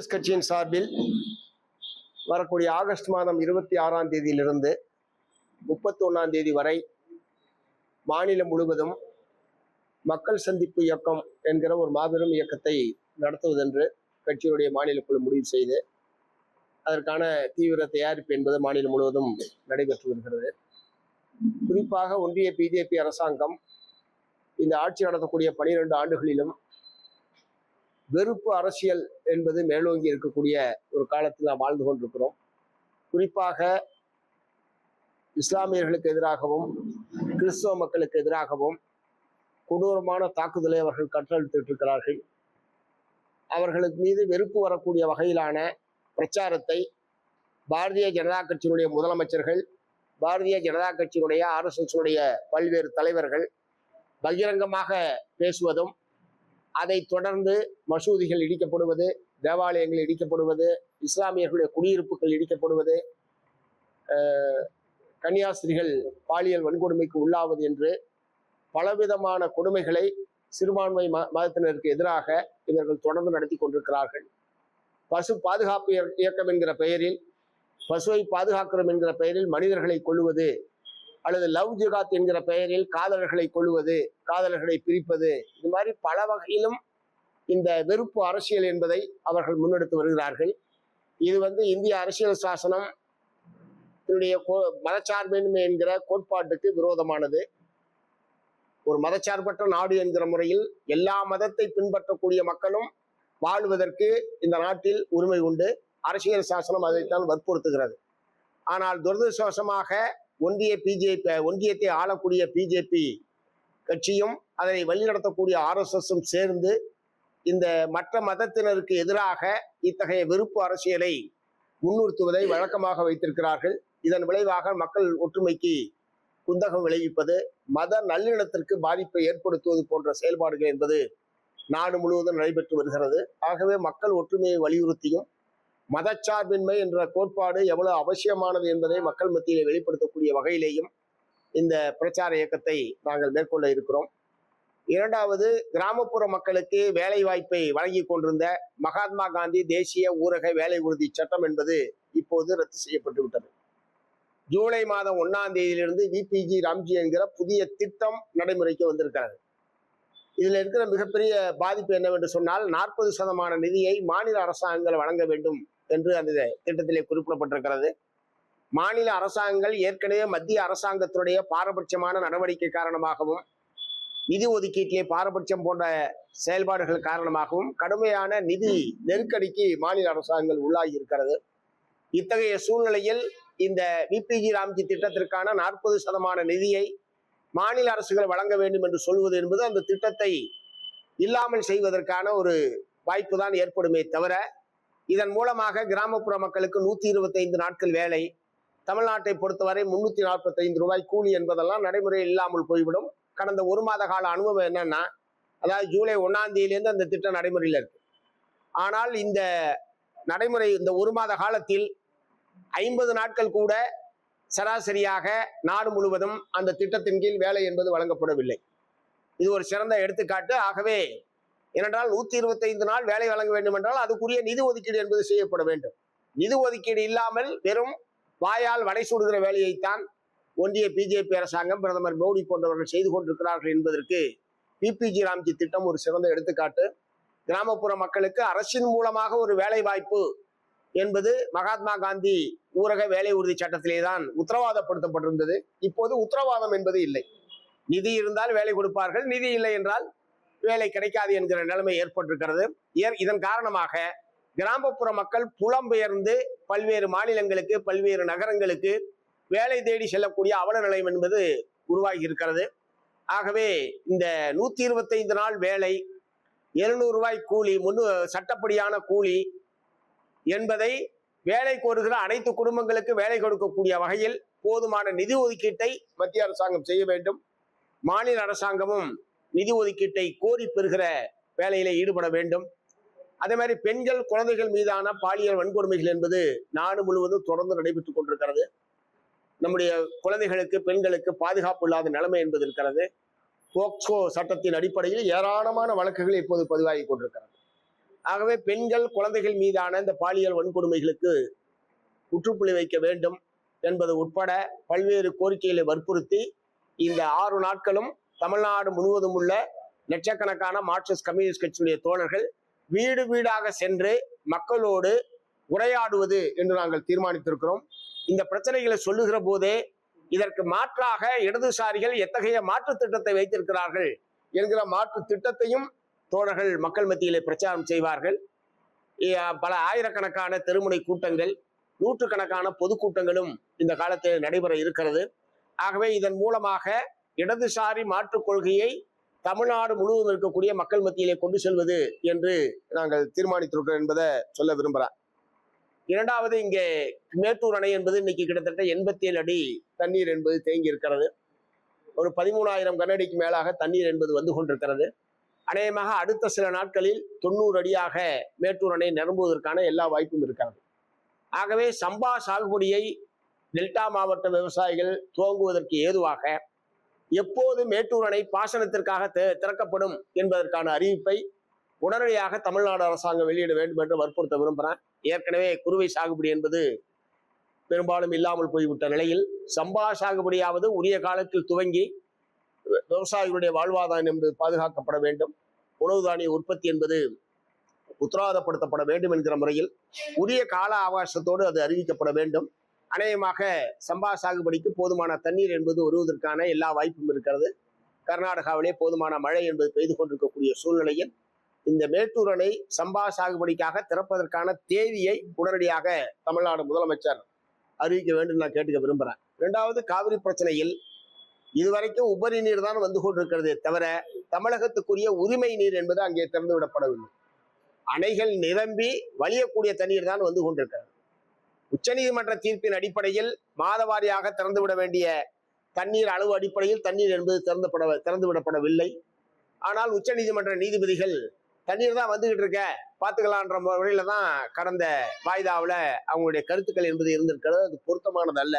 காங்கிரஸ் கட்சியின் சார்பில் வரக்கூடிய ஆகஸ்ட் மாதம் 26ஆம் தேதியிலிருந்து 31ஆம் தேதி வரை மாநிலம் முழுவதும் மக்கள் சந்திப்பு இயக்கம் என்கிற ஒரு மாபெரும் இயக்கத்தை நடத்துவதென்று கட்சியுடைய மாநில குழு முடிவு செய்து அதற்கான தீவிர தயாரிப்பு என்பது மாநிலம் முழுவதும் நடைபெற்று வருகிறது. குறிப்பாக ஒன்றிய பிஜேபி அரசாங்கம் இந்த ஆட்சி நடத்தக்கூடிய 12 ஆண்டுகளிலும் வெறுப்பு அரசியல் என்பது மேலோங்கி இருக்கக்கூடிய ஒரு காலத்தில் நாம் வாழ்ந்து கொண்டிருக்கிறோம். குறிப்பாக இஸ்லாமியர்களுக்கு எதிராகவும் கிறிஸ்தவ மக்களுக்கு எதிராகவும் கொடூரமான தாக்குதலை அவர்கள் கற்றெடுத்துட்டு இருக்கிறார்கள். அவர்களுக்கு மீது வெறுப்பு வரக்கூடிய வகையிலான பிரச்சாரத்தை பாரதிய ஜனதா கட்சியினுடைய முதலமைச்சர்கள், பாரதிய ஜனதா கட்சியினுடைய RSS பல்வேறு தலைவர்கள் பகிரங்கமாக பேசுவதும், அதை தொடர்ந்து மசூதிகள் இடிக்கப்படுவது, தேவாலயங்கள் இடிக்கப்படுவது, இஸ்லாமியர்களுடைய குடியிருப்புகள் இடிக்கப்படுவது, கன்னியாஸ்திரிகள் பாலியல் வன்கொடுமைக்கு உள்ளாவது என்று பலவிதமான கொடுமைகளை சிறுபான்மை மதத்தினருக்கு எதிராக இவர்கள் தொடர்ந்து நடத்தி கொண்டிருக்கிறார்கள். பசு பாதுகாப்பு இயக்கம் என்கிற பெயரில், பசுவை பாதுகாக்கிறோம் என்கிற பெயரில் மனிதர்களை கொல்லுவது, அல்லது லவ் ஜிகாத் என்கிற பெயரில் காதலர்களை கொல்லுவது, காதலர்களை பிரிப்பது, இது மாதிரி பல வகையிலும் இந்த வெறுப்பு அரசியல் என்பதை அவர்கள் முன்னெடுத்து வருகிறார்கள். இது இந்திய அரசியல் சாசனம் மதச்சார்பின்மை என்கிற கோட்பாட்டுக்கு விரோதமானது. ஒரு மதச்சார்பற்ற நாடு என்கிற முறையில் எல்லா மதத்தை பின்பற்றக்கூடிய மக்களும் வாழ்வதற்கு இந்த நாட்டில் உரிமை உண்டு. அரசியல் சாசனம் அதைத்தான் வற்புறுத்துகிறது. ஆனால் துரதிருஷ்டவசமாக ஒன்றியத்தை ஆளக்கூடிய பிஜேபி கட்சியும் அதனை வழிநடத்தக்கூடிய RSSம் சேர்ந்து இந்த மற்ற மதத்தினருக்கு எதிராக இத்தகைய வெறுப்பு அரசியலை முன்னிறுத்துவதை வழக்கமாக வைத்திருக்கிறார்கள். இதன் விளைவாக மக்கள் ஒற்றுமைக்கு குந்தகம் விளைவிப்பது, மத நல்லிணத்திற்கு பாதிப்பை ஏற்படுத்துவது போன்ற செயல்பாடுகள் என்பது நாடு முழுவதும் நடைபெற்று வருகிறது. ஆகவே மக்கள் ஒற்றுமையை வலியுறுத்தியும் மதச்சார்பின்மை என்ற கோட்பாடு எவ்வளவு அவசியமானது என்பதை மக்கள் மத்தியிலே வெளிப்படுத்தக்கூடிய வகையிலேயும் இந்த பிரச்சார இயக்கத்தை நாங்கள் மேற்கொள்ள இருக்கிறோம். இரண்டாவது, கிராமப்புற மக்களுக்கு வேலை வாய்ப்பை வழங்கி கொண்டிருந்த மகாத்மா காந்தி தேசிய ஊரக வேலை உறுதி சட்டம் என்பது இப்போது ரத்து செய்யப்பட்டு விட்டது. ஜூலை மாதம் 1ஆம் தேதியிலிருந்து VPG ராம்ஜி என்கிற புதிய திட்டம் நடைமுறைக்கு வந்திருக்கிறது. இதில் இருக்கிற மிகப்பெரிய பாதிப்பு என்னவென்று சொன்னால், 40% நிதியை மாநில அரசாங்கங்கள் வழங்க வேண்டும் என்று அந்த திட்டத்திலே குறிப்பிடப்பட்டிருக்கிறது. மாநில அரசாங்கங்கள் ஏற்கனவே மத்திய அரசாங்கத்தினுடைய பாரபட்சமான நடவடிக்கை காரணமாகவும், நிதி ஒதுக்கீட்டிலே பாரபட்சம் போன்ற செயல்பாடுகள் காரணமாகவும் கடுமையான நிதி நெருக்கடிக்கு மாநில அரசாங்கங்கள் உள்ளாகி இருக்கிறது. இத்தகைய சூழ்நிலையில் இந்த VPG ராம்ஜி திட்டத்திற்கான 40% நிதியை மாநில அரசுகள் வழங்க வேண்டும் என்று சொல்வது என்பது அந்த திட்டத்தை இல்லாமல் செய்வதற்கான ஒரு வாய்ப்பு தான் ஏற்படுமே தவிர, இதன் மூலமாக கிராமப்புற மக்களுக்கு 125 நாட்கள் வேலை, தமிழ்நாட்டை பொறுத்தவரை 345 ரூபாய் கூலி என்பதெல்லாம் நடைமுறையில் இல்லாமல் போய்விடும். கடந்த 1 மாத கால அனுபவம் என்னன்னா, அதாவது ஜூலை 1ஆம் தேதியிலிருந்து அந்த திட்டம் நடைமுறையில் இருக்கு. ஆனால் இந்த நடைமுறை இந்த 1 மாத காலத்தில் 50 நாட்கள் கூட சராசரியாக நாடு முழுவதும் அந்த திட்டத்தின் கீழ் வேலை என்பது வழங்கப்படவில்லை. இது ஒரு சிறந்த எடுத்துக்காட்டு. ஆகவே ஏனென்றால் 125 நாள் வேலை வழங்க வேண்டும் என்றால் அதுக்குரிய நிதி ஒதுக்கீடு என்பது செய்யப்பட வேண்டும். நிதி ஒதுக்கீடு இல்லாமல் வெறும் வாயால் வடை சூடுகிற வேலையைத்தான் ஒன்றிய பிஜேபி அரசாங்கம், பிரதமர் மோடி போன்றவர்கள் செய்து கொண்டிருக்கிறார்கள் என்பதற்கு VPG ராம்ஜி திட்டம் ஒரு சிறந்த எடுத்துக்காட்டு. கிராமப்புற மக்களுக்கு அரசின் மூலமாக ஒரு வேலை வாய்ப்பு என்பது மகாத்மா காந்தி ஊரக வேலை உறுதி சட்டத்திலே தான் உத்தரவாதப்படுத்தப்பட்டிருந்தது. இப்போது உத்தரவாதம் என்பது இல்லை. நிதி இருந்தால் வேலை கொடுப்பார்கள், நிதி இல்லை என்றால் வேலை கிடைக்காது என்கிற நிலைமை ஏற்பட்டிருக்கிறது. இதன் காரணமாக கிராமப்புற மக்கள் புலம்பெயர்ந்து பல்வேறு மாநிலங்களுக்கு, பல்வேறு நகரங்களுக்கு வேலை தேடி செல்லக்கூடிய அவல நிலையம் என்பது உருவாகி இருக்கிறது. ஆகவே இந்த 125 நாள் வேலை, 700 ரூபாய் கூலி, சட்டப்படியான கூலி என்பதை வேலை கோருகிற அனைத்து குடும்பங்களுக்கு வேலை கொடுக்கக்கூடிய வகையில் போதுமான நிதி ஒதுக்கீட்டை மத்திய அரசாங்கம் செய்ய வேண்டும். மாநில அரசாங்கமும் நிதி ஒதுக்கீட்டை கோரி பெறுகிற வேலையில ஈடுபட வேண்டும். அதே மாதிரி பெண்கள், குழந்தைகள் மீதான பாலியல் வன்கொடுமைகள் என்பது நாடு முழுவதும் தொடர்ந்து நடைபெற்றுக் கொண்டிருக்கிறது. நம்முடைய குழந்தைகளுக்கு, பெண்களுக்கு பாதுகாப்பு இல்லாத நிலைமை என்பது இருக்கிறது. போக்சோ சட்டத்தின் அடிப்படையில் ஏராளமான வழக்குகள் இப்போது பதிவாகி கொண்டிருக்கிறது. ஆகவே பெண்கள் குழந்தைகள் மீதான இந்த பாலியல் வன்கொடுமைகளுக்கு முற்றுப்புள்ளி வைக்க வேண்டும் என்பது உட்பட பல்வேறு கோரிக்கைகளை வற்புறுத்தி இந்த 6 நாட்களும் தமிழ்நாடு முழுவதும் உள்ள லட்சக்கணக்கான மார்க்சிஸ்ட் கம்யூனிஸ்ட் கட்சியினுடைய தோழர்கள் வீடு வீடாக சென்று மக்களோடு உரையாடுவது என்று நாங்கள் தீர்மானித்திருக்கிறோம். இந்த பிரச்சனைகளை சொல்லுகிற போதே இதற்கு மாற்றாக இடதுசாரிகள் எத்தகைய மாற்று திட்டத்தை வைத்திருக்கிறார்கள் என்கிற மாற்று திட்டத்தையும் தோழர்கள் மக்கள் மத்தியிலே பிரச்சாரம் செய்வார்கள். பல ஆயிரக்கணக்கான தெருமுனை கூட்டங்கள், நூற்றுக்கணக்கான பொதுக்கூட்டங்களும் இந்த காலத்தில் நடைபெற இருக்கிறது. ஆகவே இதன் மூலமாக இடதுசாரி மாற்றுக் கொள்கையை தமிழ்நாடு முழுவதும் இருக்கக்கூடிய மக்கள் மத்தியிலே கொண்டு செல்வது என்று நாங்கள் தீர்மானித்திருக்கிறோம் என்பதை சொல்ல விரும்புகிறேன். இரண்டாவது, இங்கே மேட்டூர் அணை என்பது இன்னைக்கு கிட்டத்தட்ட 87 அடி தண்ணீர் என்பது தேங்கி இருக்கிறது. ஒரு 13,000 கனஅடிக்கு மேலாக தண்ணீர் என்பது வந்து கொண்டிருக்கிறது. அநேகமாக அடுத்த சில நாட்களில் 90 அடியாக மேட்டூர் அணை நிரம்புவதற்கான எல்லா வாய்ப்பும் இருக்கிறது. ஆகவே சம்பா சாகுபடியை டெல்டா மாவட்ட விவசாயிகள் துவங்குவதற்கு ஏதுவாக எப்போது மேட்டூர் அணை பாசனத்திற்காக திறக்கப்படும் என்பதற்கான அறிவிப்பை உடனடியாக தமிழ்நாடு அரசாங்கம் வெளியிட வேண்டும் என்று வற்புறுத்த விரும்புகிறேன். ஏற்கனவே குறுவை சாகுபடி என்பது பெரும்பாலும் இல்லாமல் போய்விட்ட நிலையில் சம்பா சாகுபடியாவது உரிய காலத்தில் துவங்கி விவசாயிகளுடைய வாழ்வாதாரம் என்பது பாதுகாக்கப்பட வேண்டும். உணவு தானிய உற்பத்தி என்பது உத்தரவாதப்படுத்தப்பட வேண்டும் என்கிற முறையில் உரிய கால அவகாசத்தோடு அது அறிவிக்கப்பட வேண்டும். அநேகமாக சம்பா சாகுபடிக்கு போதுமான தண்ணீர் என்பது வருவதற்கான எல்லா வாய்ப்பும் இருக்கிறது. கர்நாடகாவிலே போதுமான மழை என்பது பெய்து கொண்டிருக்கக்கூடிய சூழ்நிலையில் இந்த மேட்டூர் அணை சம்பா சாகுபடிக்காக திறப்பதற்கான தேதியை உடனடியாக தமிழ்நாடு முதலமைச்சர் அறிவிக்க வேண்டும் நான் கேட்டுக்க விரும்புகிறேன். இரண்டாவது, காவிரி பிரச்சனையில் இதுவரைக்கும் உபரி நீர் தான் வந்து கொண்டிருக்கிறதே தவிர தமிழகத்துக்குரிய உரிமை நீர் என்பது அங்கே திறந்து விடப்படவில்லை. அணைகள் நிரம்பி வழியக்கூடிய தண்ணீர் தான் வந்து கொண்டிருக்கிறது. உச்சநீதிமன்ற தீர்ப்பின் அடிப்படையில் மாதவாரியாக திறந்துவிட வேண்டிய தண்ணீர் அளவு அடிப்படையில் தண்ணீர் என்பது திறந்து விடப்படவில்லை. ஆனால் உச்சநீதிமன்ற நீதிபதிகள் தண்ணீர் தான் வந்துகிட்டு இருக்க பார்த்துக்கலான்ற முறையில தான் கடந்த வாய்தாவில் அவங்களுடைய கருத்துக்கள் என்பது இருந்திருக்கிறது. அது பொருத்தமானது அல்ல.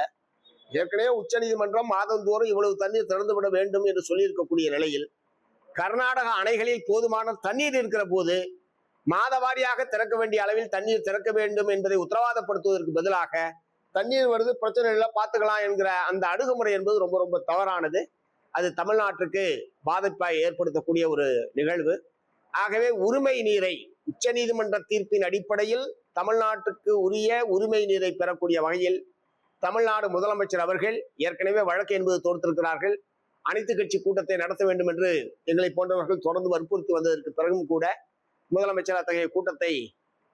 ஏற்கனவே உச்சநீதிமன்றம் மாதந்தோறும் இவ்வளவு தண்ணீர் திறந்து விட வேண்டும் என்று சொல்லியிருக்கக்கூடிய நிலையில் கர்நாடக அணைகளில் போதுமான தண்ணீர் இருக்கிற போது மாதவாரியாக திறக்க வேண்டிய அளவில் தண்ணீர் திறக்க வேண்டும் என்பதை உத்தரவாதப்படுத்துவதற்கு பதிலாக தண்ணீர் வருது பிரச்சனை இல்லை பார்த்துக்கலாம் என்கிற அந்த அணுகுமுறை என்பது ரொம்ப ரொம்ப தவறானது. அது தமிழ்நாட்டுக்கு பாதிப்பை ஏற்படுத்தக்கூடிய ஒரு நிகழ்வு. ஆகவே உரிமை நீரை உச்சநீதிமன்ற தீர்ப்பின் அடிப்படையில் தமிழ்நாட்டுக்கு உரிய உரிமை நீரை பெறக்கூடிய வகையில் தமிழ்நாடு முதலமைச்சர் அவர்கள் ஏற்கனவே வழக்கு என்பது தொடுத்திருக்கிறார்கள். அனைத்து கட்சி கூட்டத்தை நடத்த வேண்டும் என்று எங்களை போன்றவர்கள் தொடர்ந்து வற்புறுத்தி வந்ததற்கு பிறகும் கூட முதலமைச்சர் அத்தகைய கூட்டத்தை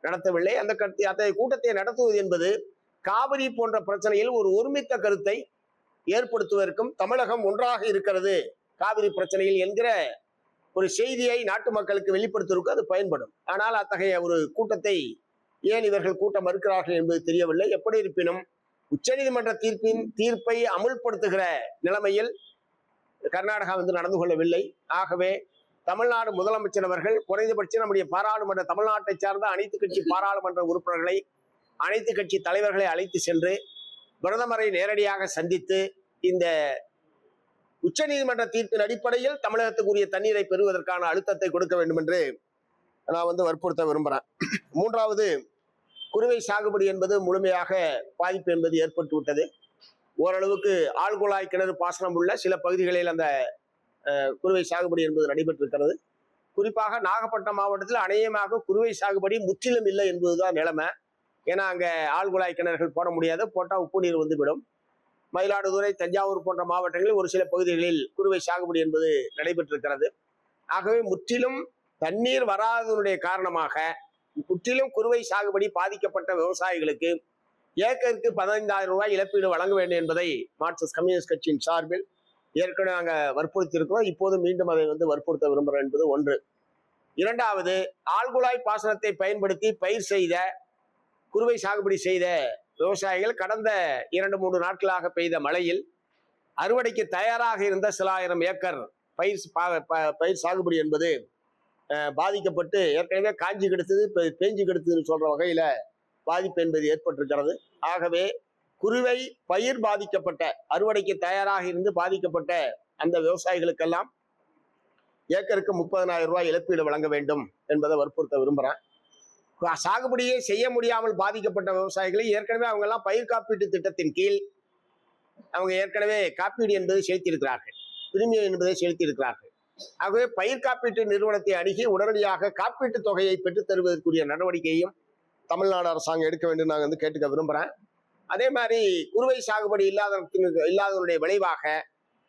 நடத்தவில்லை. அத்தகைய கூட்டத்தை நடத்துவது என்பது காவிரி போன்ற பிரச்சனையில் ஒரு ஒருமித்த கருத்தை ஏற்படுத்துவதற்கும் தமிழகம் ஒன்றாக இருக்கிறது காவிரி பிரச்சனையில் என்கிற ஒரு செய்தியை நாட்டு மக்களுக்கு வெளிப்படுத்துவதற்கு அது பயன்படும். ஆனால் அத்தகைய ஒரு கூட்டத்தை ஏன் இவர்கள் கூட்டம் மறுக்கிறார்கள் என்பது தெரியவில்லை. எப்படி இருப்பினும் உச்சநீதிமன்ற தீர்ப்பை அமுல்படுத்துகிற நிலைமையில் கர்நாடகா நடந்து கொள்ளவில்லை. ஆகவே தமிழ்நாடு முதலமைச்சர் அவர்கள் குறைந்தபட்சம் நம்முடைய பாராளுமன்ற தமிழ்நாட்டை சார்ந்த அனைத்து கட்சி பாராளுமன்ற உறுப்பினர்களை அனைத்து கட்சி தலைவர்களை அழைத்து சென்று பிரதமரை நேரடியாக சந்தித்து இந்த உச்சநீதிமன்ற தீர்ப்பின் அடிப்படையில் தமிழகத்துக்குரிய தண்ணீரை பெறுவதற்கான அழுத்தத்தை கொடுக்க வேண்டும் என்று நான் வற்புறுத்த விரும்புகிறேன். மூன்றாவது, குறுவை சாகுபடி என்பது முழுமையாக பாதிப்பு என்பது ஏற்பட்டு விட்டது. ஓரளவுக்கு ஆழ்குழாய் கிணறு பாசனம் உள்ள சில பகுதிகளில் அந்த குறுவை சாகுபடி என்பது நடைபெற்றிருக்கிறது. குறிப்பாக நாகப்பட்டினம் மாவட்டத்தில் அநேகமாக குறுவை சாகுபடி முற்றிலும் இல்லை என்பதுதான் நிலைமை. ஏன்னா அங்கே ஆழ்குழாய் கிணறுகள் போட முடியாது, போட்டால் உப்பு நீர் வந்துவிடும். மயிலாடுதுறை, தஞ்சாவூர் போன்ற மாவட்டங்களில் ஒரு சில பகுதிகளில் குறுவை சாகுபடி என்பது நடைபெற்றிருக்கிறது. ஆகவே முற்றிலும் தண்ணீர் வராததனுடைய காரணமாக முற்றிலும் குறுவை சாகுபடி பாதிக்கப்பட்ட விவசாயிகளுக்கு ஏக்கருக்கு 15,000 ரூபாய் இழப்பீடு வழங்க வேண்டும் என்பதை மார்க்சிஸ்ட் கம்யூனிஸ்ட் கட்சியின் சார்பில் ஏற்கனவே நாங்கள் வற்புறுத்தி இருக்கிறோம். இப்போது மீண்டும் அதை வற்புறுத்த விரும்புகிறோம் என்பது ஒன்று. இரண்டாவது, ஆழ்குழாய் பாசனத்தை பயன்படுத்தி பயிர் செய்த குறுவை சாகுபடி செய்த விவசாயிகள் கடந்த 2-3 நாட்களாக பெய்த மழையில் அறுவடைக்கு தயாராக இருந்த சில ஆயிரம் ஏக்கர் பயிர் சாகுபடி என்பது பாதிக்கப்பட்டு ஏற்கனவே காஞ்சி கெடுத்தது பேஞ்சு கெடுத்ததுன்னு சொல்ற வகையில பாதிப்பு என்பது ஏற்பட்டிருக்கிறது. ஆகவே குறுவை பயிர் பாதிக்கப்பட்ட அறுவடைக்கு தயாராக இருந்து பாதிக்கப்பட்ட அந்த விவசாயிகளுக்கெல்லாம் ஏக்கருக்கு 30,000 ரூபாய் இழப்பீடு வழங்க வேண்டும் என்பதை வற்புறுத்த விரும்புகிறேன். சாகுபடியே செய்ய முடியாமல் பாதிக்கப்பட்ட விவசாயிகளை ஏற்கனவே அவங்க எல்லாம் பயிர் காப்பீட்டு திட்டத்தின் கீழ் அவங்க ஏற்கனவே காப்பீடு என்பதை செலுத்தியிருக்கிறார்கள், பிரீமியம் என்பதை செலுத்தியிருக்கிறார்கள். ஆகவே பயிர் காப்பீட்டு நிறுவனத்தை அணுகி உடனடியாக காப்பீட்டு தொகையை பெற்றுத் தருவதற்குரிய நடவடிக்கையும் தமிழ்நாடு அரசாங்கம் எடுக்க வேண்டும் நான் வந்து கேட்டுக்க விரும்புகிறேன். அதே மாதிரி குறுவை சாகுபடி இல்லாதவருடைய விளைவாக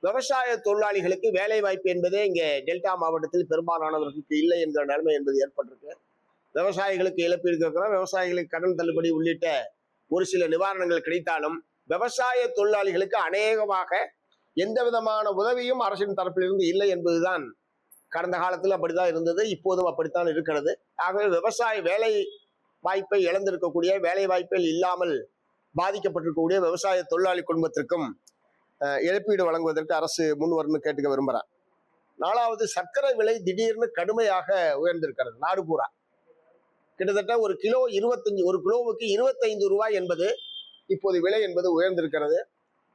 விவசாய தொழிலாளிகளுக்கு வேலை வாய்ப்பு என்பதே இங்கே டெல்டா மாவட்டத்தில் பெரும்பாலானவர்களுக்கு இல்லை என்கிற நிலைமை என்பது ஏற்பட்டிருக்கு. விவசாயிகளுக்கு இழப்பீடு கேட்கிறோம், விவசாயிகளுக்கு கடன் தள்ளுபடி உள்ளிட்ட ஒரு சில நிவாரணங்கள் கிடைத்தாலும் விவசாய தொழிலாளிகளுக்கு அநேகமாக எந்த விதமான உதவியும் அரசின் தரப்பிலிருந்து இல்லை என்பதுதான் கடந்த காலத்தில் அப்படித்தான் இருந்தது, இப்போதும் அப்படித்தான் இருக்கிறது. ஆகவே விவசாய வேலை வாய்ப்பை இழந்திருக்கக்கூடிய, வேலை வாய்ப்பில் இல்லாமல் பாதிக்கப்பட்டிருக்கக்கூடிய விவசாய தொழிலாளி குடும்பத்திற்கும் இழப்பீடு வழங்குவதற்கு அரசு முன் வரணும்னு கேட்டுக்க விரும்புகிறேன். 4வது, சர்க்கரை விலை திடீர்னு கடுமையாக உயர்ந்திருக்கிறது. நாடு பூரா கிட்டத்தட்ட ஒரு கிலோவுக்கு 25 ரூபாய் என்பது இப்போது விலை என்பது உயர்ந்திருக்கிறது.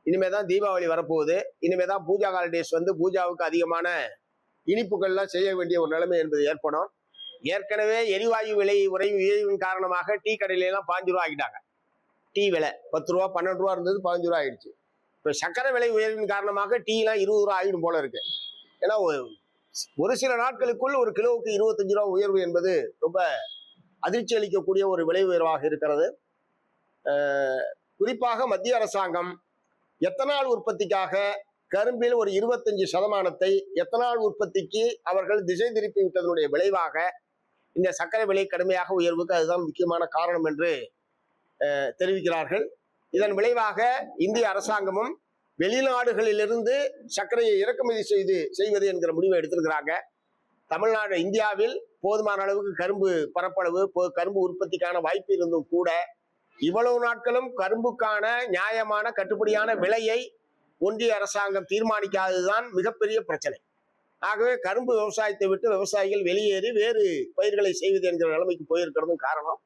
இனிமேதான் தீபாவளி வரப்போகுது, இனிமேதான் பூஜா ஹாலிடேஸ் வந்து பூஜாவுக்கு அதிகமான இனிப்புகள்லாம் செய்ய வேண்டிய ஒரு நிலைமை என்பது ஏற்படும். ஏற்கனவே எரிவாயு விலை உயர்வின் காரணமாக டீ கடையிலாம் 15 ரூபா ஆகிட்டாங்க. டீ விலை 10 ரூபா 12 ரூபா இருந்தது, 15 ரூபா ஆயிடுச்சு. இப்போ சர்க்கரை விலை உயர்வின் காரணமாக டீலாம் 20 ரூபா ஆகிடும் போல இருக்கு. ஏன்னா ஒரு சில நாட்களுக்குள் ஒரு கிலோவுக்கு 25 ரூபா உயர்வு என்பது ரொம்ப அதிர்ச்சி அளிக்கக்கூடிய ஒரு விலை உயர்வாக இருக்கிறது. குறிப்பாக மத்திய அரசாங்கம் எத்தனால் உற்பத்திக்காக கரும்பில் ஒரு 25% எத்தனால் உற்பத்திக்கு அவர்கள் திசை திருப்பி விட்டதனுடைய விளைவாக இந்த சர்க்கரை விலை கடுமையாக உயர்வுக்கு அதுதான் முக்கியமான காரணம் என்று தெரிவிக்கிறார்கள். இதன் விளைவாக இந்திய அரசாங்கமும் வெளிநாடுகளிலிருந்து சர்க்கரையை இறக்குமதி செய்வது என்கிற முடிவை எடுத்திருக்கிறாங்க. தமிழ்நாடு, இந்தியாவில் போதுமான அளவுக்கு கரும்பு பரப்பளவு, கரும்பு உற்பத்திக்கான வாய்ப்பு இருந்தும் கூட இவ்வளவு நாட்களும் கரும்புக்கான நியாயமான கட்டுப்படியான விலையை ஒன்றிய அரசாங்கம் தீர்மானிக்காததுதான் மிகப்பெரிய பிரச்சனை. ஆகவே கரும்பு விவசாயத்தை விட்டு விவசாயிகள் வெளியேறி வேறு பயிர்களை செய்வது என்கிற நிலைமைக்கு போயிருக்கிறதும் காரணம்.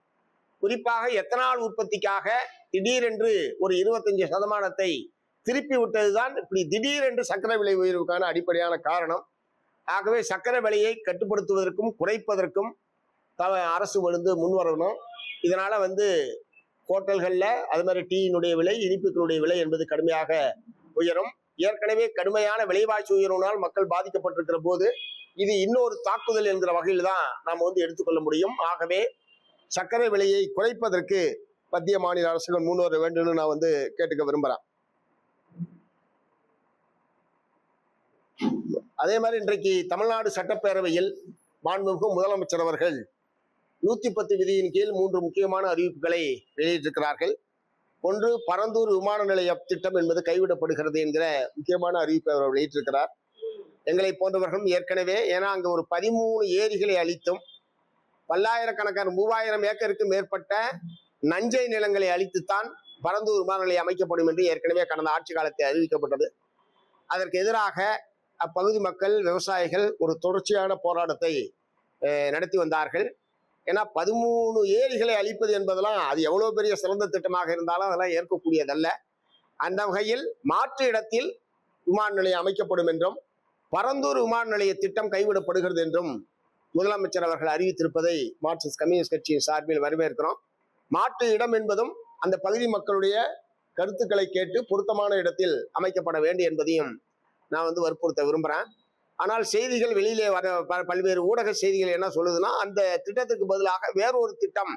குறிப்பாக எத்தனால் உற்பத்திக்காக திடீரென்று ஒரு 25% திருப்பி விட்டதுதான் இப்படி திடீரென்று சர்க்கரை விலை உயர்வுக்கான அடிப்படையான காரணம். ஆகவே சர்க்கரை விலையை கட்டுப்படுத்துவதற்கும் குறைப்பதற்கும் அரசு முன்வரணும். இதனால ஹோட்டல்களில் அது மாதிரி டீயினுடைய விலை, இனிப்புகளுடைய விலை என்பது கடுமையாக உயரும். ஏற்கனவே கடுமையான விலைவாசி உயர்வினால் மக்கள் பாதிக்கப்பட்டிருக்கிற போது இது இன்னொரு தாக்குதல் என்கிற வகையில் தான் நாம் எடுத்துக்கொள்ள முடியும். ஆகவே சர்க்கரை விலையை குறைப்பதற்கு மத்திய மாநில அரசுகள் முன்வர வேண்டும் நான் கேட்டுக்க விரும்புகிறேன். அதே மாதிரி இன்றைக்கு தமிழ்நாடு சட்டப்பேரவையில் மாண்புமிகு முதலமைச்சர் அவர்கள் 110 விதியின் கீழ் 3 முக்கியமான அறிவிப்புகளை வெளியிட்டிருக்கிறார்கள். ஒன்று, பரந்தூர் விமான நிலைய திட்டம் என்பது கைவிடப்படுகிறது என்கிற முக்கியமான அறிவிப்பை அவர் வெளியிட்டிருக்கிறார். எங்களை போன்றவர்களும் ஏற்கனவே, ஏன்னா அங்கே ஒரு 13 ஏரிகளை அளித்தும் பல்லாயிரக்கணக்கான 3000 ஏக்கருக்கு மேற்பட்ட நஞ்சை நிலங்களை அளித்துத்தான் பரந்தூர் விமான நிலையம் அமைக்கப்படும் என்று ஏற்கனவே கடந்த ஆட்சி காலத்தில் அறிவிக்கப்பட்டது. அதற்கு எதிராக அப்பகுதி மக்கள், விவசாயிகள் ஒரு தொடர்ச்சியான போராட்டத்தை நடத்தி வந்தார்கள். ஏன்னா 13 ஏரிகளை அழிப்பது என்பதெல்லாம் அது எவ்வளவு பெரிய சிறந்த திட்டமாக இருந்தாலும் அதெல்லாம் ஏற்கக்கூடியதல்ல. அந்த வகையில் மாற்று இடத்தில் விமான நிலையம் அமைக்கப்படும் என்றும் பரந்தூர் விமான நிலைய திட்டம் கைவிடப்படுகிறது என்றும் முதலமைச்சர் அவர்கள் அறிவித்திருப்பதை மார்க்சிஸ்ட் கம்யூனிஸ்ட் கட்சியின் சார்பில் வரவேற்கிறோம். மாற்று இடம் என்பதும் அந்த பகுதி மக்களுடைய கருத்துக்களை கேட்டு பொருத்தமான இடத்தில் அமைக்கப்பட வேண்டும் என்பதையும் நான் வற்புறுத்த விரும்புகிறேன். ஆனால் செய்திகள் வெளியிலே வர பல்வேறு ஊடக செய்திகள் என்ன சொல்லுதுன்னா, அந்த திட்டத்துக்கு பதிலாக வேறொரு திட்டம்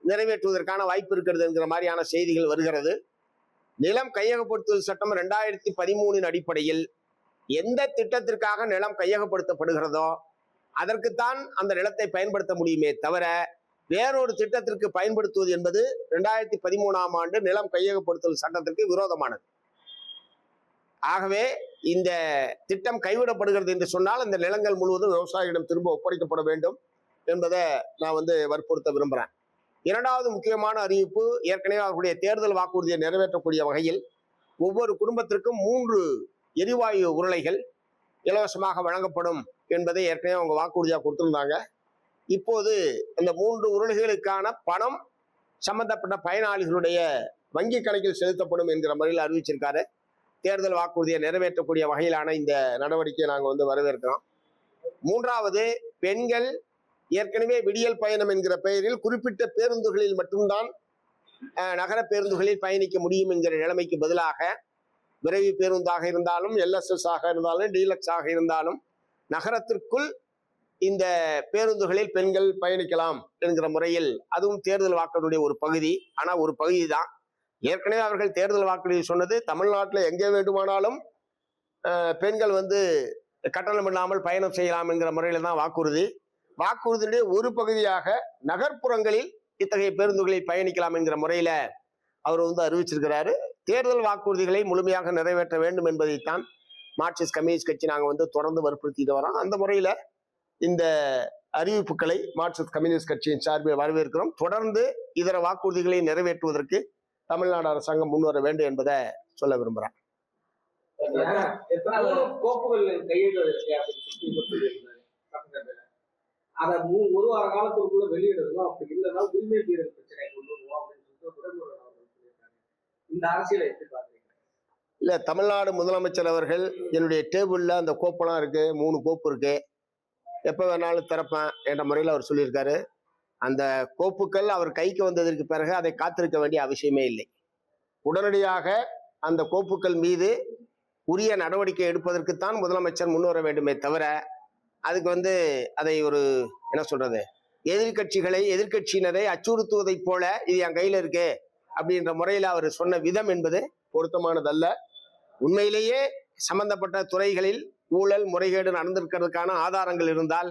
நிறைவேற்றுவதற்கான வாய்ப்பு இருக்கிறது என்கிற மாதிரியான செய்திகள் வருகிறது. நிலம் கையகப்படுத்துதல் சட்டம் 2013 அடிப்படையில் எந்த திட்டத்திற்காக நிலம் கையகப்படுத்தப்படுகிறதோ அதற்குத்தான் அந்த நிலத்தை பயன்படுத்த முடியுமே தவிர வேறொரு திட்டத்திற்கு பயன்படுத்துவது என்பது 2013ஆம் ஆண்டு நிலம் கையகப்படுத்துதல் சட்டத்திற்கு விரோதமானது. ஆகவே இந்த திட்டம் கைவிடப்படுகிறது என்று சொன்னால் அந்த நிலங்கள் முழுவதும் விவசாயிகளிடம் திரும்ப ஒப்படைக்கப்பட வேண்டும் என்பதை நான் வற்புறுத்த விரும்புகிறேன். 2வது முக்கியமான அறிவிப்பு, ஏற்கனவே அவர்களுடைய தேர்தல் வாக்குறுதியை நிறைவேற்றக்கூடிய வகையில் ஒவ்வொரு குடும்பத்திற்கும் 3 எரிவாயு உருளைகள் இலவசமாக வழங்கப்படும் என்பதை ஏற்கனவே அவங்க வாக்குறுதியாக கொடுத்திருந்தாங்க. இப்போது இந்த 3 உருளைகளுக்கான பணம் சம்பந்தப்பட்ட பயனாளிகளுடைய வங்கி கணக்கில் செலுத்தப்படும் என்கிற முறையில் அறிவிச்சிருக்காரு. தேர்தல் வாக்குறுதியை நிறைவேற்றக்கூடிய வகையிலான இந்த நடவடிக்கையை நாங்கள் வரவேற்கிறோம். 3வது, பெண்கள் ஏற்கனவே விடியல் பயணம் என்கிற பெயரில் குறிப்பிட்ட பேருந்துகளில் மட்டும்தான் நகர பேருந்துகளில் பயணிக்க முடியும் என்கிற நிலைமைக்கு பதிலாக விரைவு பேருந்தாக இருந்தாலும் LSS ஆக இருந்தாலும் டீலக்ஸ் ஆக இருந்தாலும் நகரத்திற்குள் இந்த பேருந்துகளில் பெண்கள் பயணிக்கலாம் என்கிற முறையில், அதுவும் தேர்தல் வாக்குறுதியுடைய ஒரு பகுதி, ஆனா ஒரு பகுதி தான். ஏற்கனவே அவர்கள் தேர்தல் வாக்குறுதி சொன்னது தமிழ்நாட்டில் எங்கே வேண்டுமானாலும் பெண்கள் கட்டணம் இல்லாமல் பயணம் செய்யலாம் என்கிற முறையில தான் வாக்குறுதியுடைய ஒரு பகுதியாக நகர்ப்புறங்களில் இத்தகைய பேருந்துகளில் பயணிக்கலாம் என்கிற முறையில அவர் அறிவிச்சிருக்கிறாரு. தேர்தல் வாக்குறுதிகளை முழுமையாக நிறைவேற்ற வேண்டும் என்பதைத்தான் மார்க்சிஸ்ட் கம்யூனிஸ்ட் கட்சி நாங்கள் தொடர்ந்து வற்புறுத்திட்டு வரோம். அந்த முறையில இந்த அறிவிப்புகளை மார்க்சிஸ்ட் கம்யூனிஸ்ட் கட்சியின் சார்பில் வரவேற்கிறோம். தொடர்ந்து இதர வாக்குறுதிகளை நிறைவேற்றுவதற்கு தமிழ்நாடு அரசாங்கம் முன்வர வேண்டும் என்பதை சொல்ல விரும்புகிறேன். அதை ஒரு வார காலத்துக்குள்ள வெளியிடணும், அப்படி இல்லைன்னா உரிமை மீறல் பிரச்சனை கொண்டு வருவோம் அப்படின்னு சொல்லியிருக்காங்க. இந்த அரசியலை எப்படி பாக்குறீங்க? இல்ல, தமிழ்நாடு முதலமைச்சர் அவர்கள் என்னுடைய டேபிள்ல அந்த கோப்பெல்லாம் இருக்கு, 3 கோப்பு இருக்கு, எப்ப வேணாலும் திறப்பேன் என்ற முறையில் அவர் சொல்லியிருக்காரு. அந்த கோப்புகள் அவர் கைக்கு வந்ததற்கு பிறகு அதை காத்திருக்க வேண்டிய அவசியமே இல்லை. உடனடியாக அந்த கோப்புகள் மீது உரிய நடவடிக்கை எடுப்பதற்குத்தான் முதலமைச்சர் முன்வர வேண்டுமே தவிர, அதுக்கு அதை எதிர்கட்சியினரை அச்சுறுத்துவதை போல இது என் கையில இருக்கு அப்படின்ற முறையில் அவர் சொன்ன விதம் என்பது பொருத்தமானதல்ல. உண்மையிலேயே சம்பந்தப்பட்ட துறைகளில் ஊழல் முறைகேடு நடந்திருக்கிறதுக்கான ஆதாரங்கள் இருந்தால்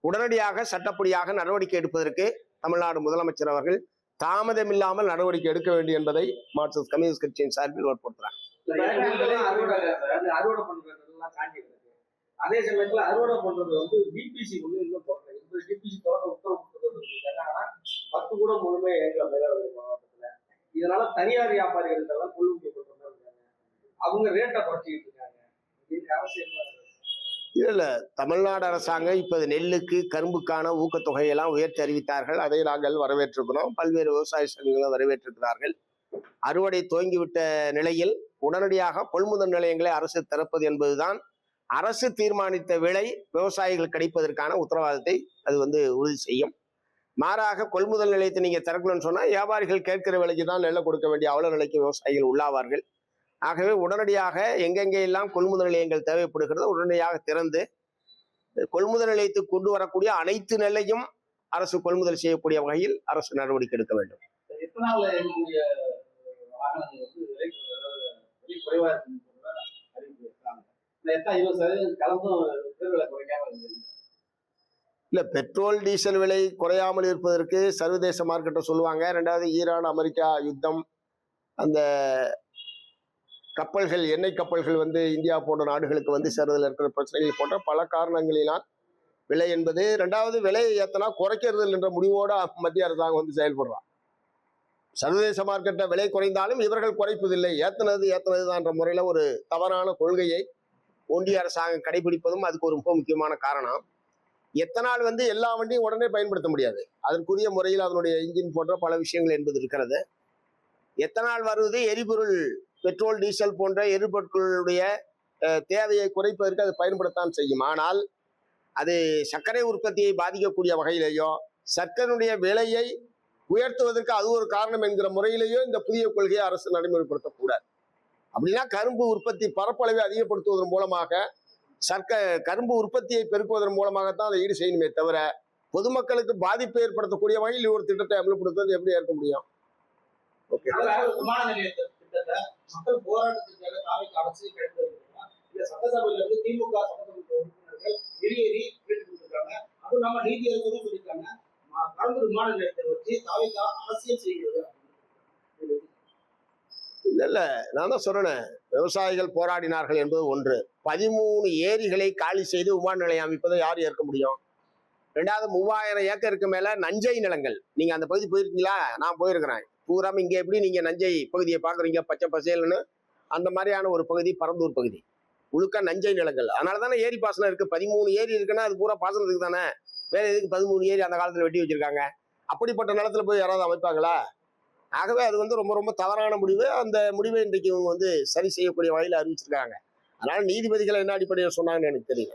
உடனடியாக சட்டப்படியாக நடவடிக்கை எடுப்பதற்கு தமிழ்நாடு முதலமைச்சர் அவர்கள் தாமதமில்லாமல் நடவடிக்கை எடுக்க வேண்டும் என்பதை மார்க்சிஸ்ட் கம்யூனிஸ்ட் கட்சியின் சார்பில் வற்புறுத்துறாங்க. அதே சமயத்துல அறுவடை பண்றது பிபிசி இன்னும் பிபிசி உத்தரவு 10 கூட முழுமையா மயிலாடுதுறை மாவட்டத்துல. இதனால தனியார் வியாபாரிகள் கொள்முதல் அவங்க ரேட்டை குறைச்சிக்கிட்டு இருக்காங்க. இல்ல, தமிழ்நாடு அரசாங்கம் இப்ப நெல்லுக்கு கரும்புக்கான ஊக்கத்தொகையெல்லாம் உயர்த்தி அறிவித்தார்கள். அதை நாங்கள் வரவேற்றிருக்கிறோம். பல்வேறு விவசாய சங்கங்களும் வரவேற்றிருக்கிறார்கள். அறுவடை துவங்கிவிட்ட நிலையில் உடனடியாக கொள்முதல் நிலையங்களை அரசு திறப்பது என்பதுதான் அரசு தீர்மானித்த விலை விவசாயிகள் கிடைப்பதற்கான உத்தரவாதத்தை அது உறுதி செய்யும். மாறாக கொள்முதல் நிலையத்தை நீங்க திறக்கணும்னு சொன்னா வியாபாரிகள் கேட்கிற விலைக்கு தான் நெல்லை கொடுக்க வேண்டிய அவல நிலைக்கு விவசாயிகள் உள்ளாவார்கள். ஆகவே உடனடியாக எங்கெங்கே எல்லாம் கொள்முதல் நிலையங்கள் தேவைப்படுகிறது உடனடியாக திறந்து கொள்முதல் நிலையத்துக்கு கொண்டு வரக்கூடிய அனைத்து நெல்லையும் அரசு கொள்முதல் செய்யக்கூடிய வகையில் அரசு நடவடிக்கை எடுக்க வேண்டும். இல்ல, பெட்ரோல் டீசல் விலை குறையாமல் இருப்பதற்கு சர்வதேச மார்க்கெட்டை சொல்லுவாங்க. 2வது ஈரான் அமெரிக்கா யுத்தம், அந்த கப்பல்கள் எண்ணெய் கப்பல்கள் இந்தியா போன்ற நாடுகளுக்கு சேர்றதுல இருக்கிற பிரச்சனைகள் போன்ற பல காரணங்களினால் விலை என்பது 2வது விலையை ஏத்தனா குறைக்கிறது என்ற முடிவோட மத்திய அரசாங்கம் செயல்படுறான். சர்வதேச மார்க்கெட்டை விலை குறைந்தாலும் இவர்கள் குறைப்பதில்லை, ஏத்தனதுதான் முறையில ஒரு தவறான கொள்கையை ஒன்றிய அரசாங்கம் கடைபிடிப்பதும் அதுக்கு ஒரு மிக முக்கியமான காரணம். எத்தனால் எல்லா வண்டியும் உடனே பயன்படுத்த முடியாது. அதற்குரிய முறையில் அதனுடைய இன்ஜின் போன்ற பல விஷயங்கள் என்பது இருக்கிறது. எத்தனால் வருவது எரிபொருள் பெட்ரோல் டீசல் போன்ற எரிபொருட்களுடைய தேவையை குறைப்பதற்கு அது பயன்படுத்தான் செய்யும். ஆனால் அது சர்க்கரை உற்பத்தியை பாதிக்கக்கூடிய வகையிலேயோ சர்க்கரையுடைய விலையை உயர்த்துவதற்கு அது ஒரு காரணம் என்கிற முறையிலேயோ இந்த புதிய கொள்கையை அரசு நடைமுறைப்படுத்தக்கூடாது. அப்படின்னா கரும்பு உற்பத்தி பரப்பளவை அதிகப்படுத்துவதன் மூலமாக கரும்பு உற்பத்தியை பெருக்குவதன் மூலமாகத்தான் அதை ஈடு செய்யணுமே தவிர பொதுமக்களுக்கு பாதிப்பை ஏற்படுத்தக்கூடிய வகையில் ஒரு திட்டத்தை அமல்படுத்துவது எப்படி ஏற்க முடியும்? ஓகே, விமான நிலையத்தை திட்டத்தை மக்கள் போராட்டத்திற்காக தாவேக்கா அரசு சட்டசபையில இருந்து திமுக சட்டசபை உறுப்பினர்கள் வெளியேறி கேட்டுக்கொண்டிருக்காங்க. அதுவும் இல்லாம நீதியரசரும் சொல்லியிருக்காங்க கடலூர் விமான நிலையத்தை வச்சு தாவேக்கா அரசியல் செய்கிறது. இல்ல, நான் தான் சொல்றேன், விவசாயிகள் போராடினார்கள் என்பது ஒன்று. 13 ஏரிகளை காலி செய்து விமான நிலையம் அமைப்பதை யார் ஏற்க முடியும்? 2வது 3000 ஏக்கருக்கு மேல நஞ்சை நிலங்கள். நீங்க அந்த பகுதி போயிருக்கீங்களா? நான் போயிருக்கிறேன். பூராம இங்க எப்படி நீங்க நஞ்சை பகுதியை பாக்குறீங்க, பச்சை பசேல்னு அந்த மாதிரியான ஒரு பகுதி பரந்தூர் பகுதி முழுக்க நஞ்சை நிலங்கள். அதனாலதானே ஏரி பாசனம் இருக்கு. 13 ஏரி இருக்குன்னா அது பூரா பாசனத்துக்கு தானே. வேற எதுக்கு 13 ஏரி அந்த காலத்துல வெட்டி வச்சிருக்காங்க? அப்படிப்பட்ட நிலத்துல போய் யாராவது அமைப்பாங்களா? ஆகவே அது ரொம்ப ரொம்ப தவறான முடிவு. அந்த முடிவை இன்றைக்கு இவங்க சரி செய்யக்கூடிய வகையில் அறிவிச்சிருக்காங்க. அதனால நீதிபதிகளை என்ன அடிப்படையில் சொன்னாங்கன்னு எனக்கு தெரியல.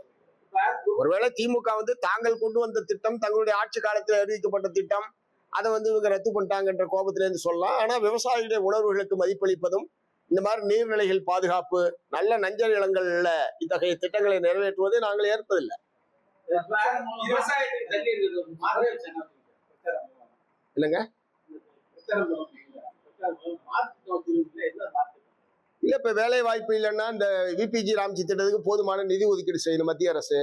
ஒருவேளை திமுக வந்து தாங்கள் கொண்டு வந்த திட்டம், தங்களுடைய ஆட்சி காலத்தில் அறிவிக்கப்பட்ட திட்டம், அதை வந்து இவங்க ரத்து பண்ணிட்டாங்கன்ற கோபத்திலேருந்து சொல்லலாம். ஆனா விவசாயிகளுடைய உணர்வுகளுக்கு மதிப்பளிப்பதும், இந்த மாதிரி நீர்நிலைகள் பாதுகாப்பு, நல்ல நஞ்சல் நிலங்கள்ல இத்தகைய திட்டங்களை நிறைவேற்றுவதை நாங்கள் ஏற்பதில்லை. இல்லைங்க, இல்ல இப்ப வேலை வாய்ப்பு இல்லைன்னா இந்த விபிஜி ராம்ஜி திட்டத்துக்கு போதுமான நிதி ஒதுக்கீடு செய்யணும் மத்திய அரசு.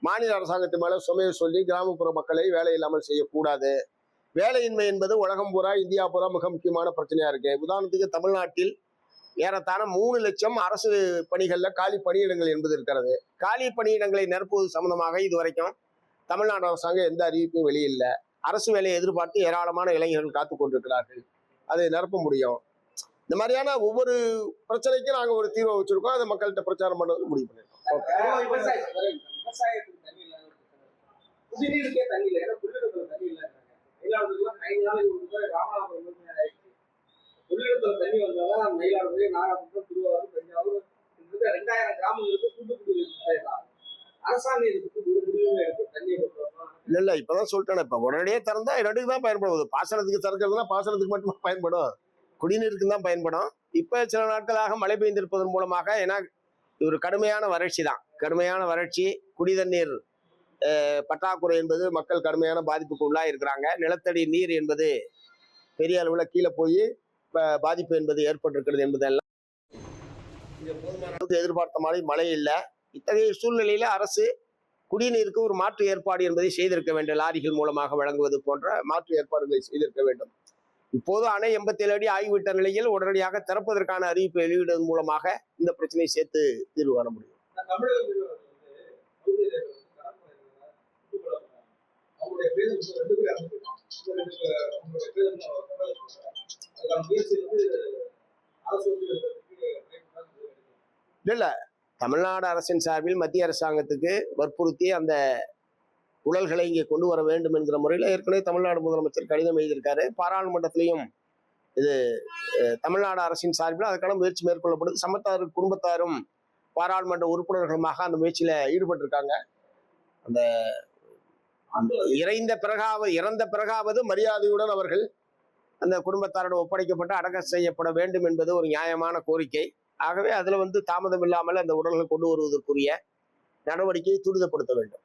மாநில அரசாங்கத்து மேல சுமையை சொல்லி கிராமப்புற மக்களை வேலை இல்லாமல் செய்யக்கூடாது. வேலையின்மை என்பது உலகம் பூரா, இந்தியா பூரா மிக முக்கியமான பிரச்சனையா இருக்கு. உதாரணத்துக்கு தமிழ்நாட்டில் ஏறத்தாழ 3 லட்சம் அரசு பணிகள்ல காலி பணியிடங்கள் என்பது இருக்கிறது. காலி பணியிடங்களை நிரப்புவது சம்பந்தமாக இதுவரைக்கும் தமிழ்நாடு அரசாங்கம் எந்த அறிவிப்பும் வெளியில்ல. அரசு வேலையை எதிர்பார்த்து ஏராளமான இளைஞர்கள் காத்து கொண்டிருக்கிறார்கள். அதை நிரப்ப முடியும். இந்த மாதிரியான ஒவ்வொரு பிரச்சனைக்கும் நாங்க ஒரு தீர்வை வச்சிருக்கோம். அதை மக்கள்கிட்ட பிரச்சாரம் பண்ணது முடிவு பண்ணிருக்கோம். குடிநீருக்கே தண்ணி இல்லை. ஏன்னா குடிநீரத்துல தண்ணி இல்லை. குடிநீரத்துல தண்ணி வந்தாதான் மயிலாடுதுறை, நாகப்பட்டினம், திருவாரூர், தஞ்சாவூர் 2000 கிராமங்களுக்கு கூட்டு அரசாங்கம் இதுக்கு ஒரு முடிவுமே இருக்கு. தண்ணியை இல்ல இப்பதான் சொல்லிட்டேன். இப்ப உடனடியே திறந்தா ரெண்டுக்கு தான் பயன்படுவது. பாசனத்துக்கு திறக்கிறதுனா பாசனத்துக்கு மட்டும் பயன்படும், குடிநீருக்கு தான் பயன்படும். இப்ப சில நாட்களாக மழை பெய்திருப்பதன் மூலமாக, ஏன்னா இது ஒரு கடுமையான வறட்சி தான். கடுமையான வறட்சி, குடிதண்ணீர் பற்றாக்குறை என்பது மக்கள் கடுமையான பாதிப்புக்கு உள்ளாக இருக்கிறாங்க. நிலத்தடி நீர் என்பது பெரிய அளவில் கீழே போய் பாதிப்பு என்பது ஏற்பட்டிருக்கிறது என்பதெல்லாம் எதிர்பார்த்த மாதிரி மழை இல்லை. இத்தகைய சூழ்நிலையில அரசு குடிநீருக்கு ஒரு மாற்று ஏற்பாடு என்பதை செய்திருக்க வேண்டும். லாரிகள் மூலமாக வழங்குவது போன்ற மாற்று ஏற்பாடுகளை செய்திருக்க வேண்டும். இப்போது அணை 87 அடி ஆகிவிட்ட நிலையில் உடனடியாக திறப்பதற்கான அறிவிப்பை வெளியிடுவதன் மூலமாக இந்த பிரச்சனையை சேர்த்து தீர்வு காண முடியும். இல்ல, தமிழ்நாடு அரசின் சார்பில் மத்திய அரசாங்கத்துக்கு வற்புறுத்தி அந்த உடல்களை இங்கே கொண்டு வர வேண்டும் என்கிற முறையில் ஏற்கனவே தமிழ்நாடு முதலமைச்சர் கடிதம் எழுதியிருக்காரு. பாராளுமன்றத்திலையும் இது தமிழ்நாடு அரசின் சார்பில் அதுக்கான முயற்சி மேற்கொள்ளப்படுது. சமத்தார் குடும்பத்தாரும் பாராளுமன்ற உறுப்பினர்களுமாக அந்த முயற்சியில ஈடுபட்டிருக்காங்க. அந்த இறந்த பிறகாவது மரியாதையுடன் அவர்கள் அந்த குடும்பத்தாரோடு ஒப்படைக்கப்பட்டு அடக்கம் செய்யப்பட வேண்டும் என்பது ஒரு நியாயமான கோரிக்கை. ஆகவே அதுல தாமதம் இல்லாமல் அந்த உடல்களை கொண்டு வருவதற்குரிய நடவடிக்கையை துரிதப்படுத்த வேண்டும்.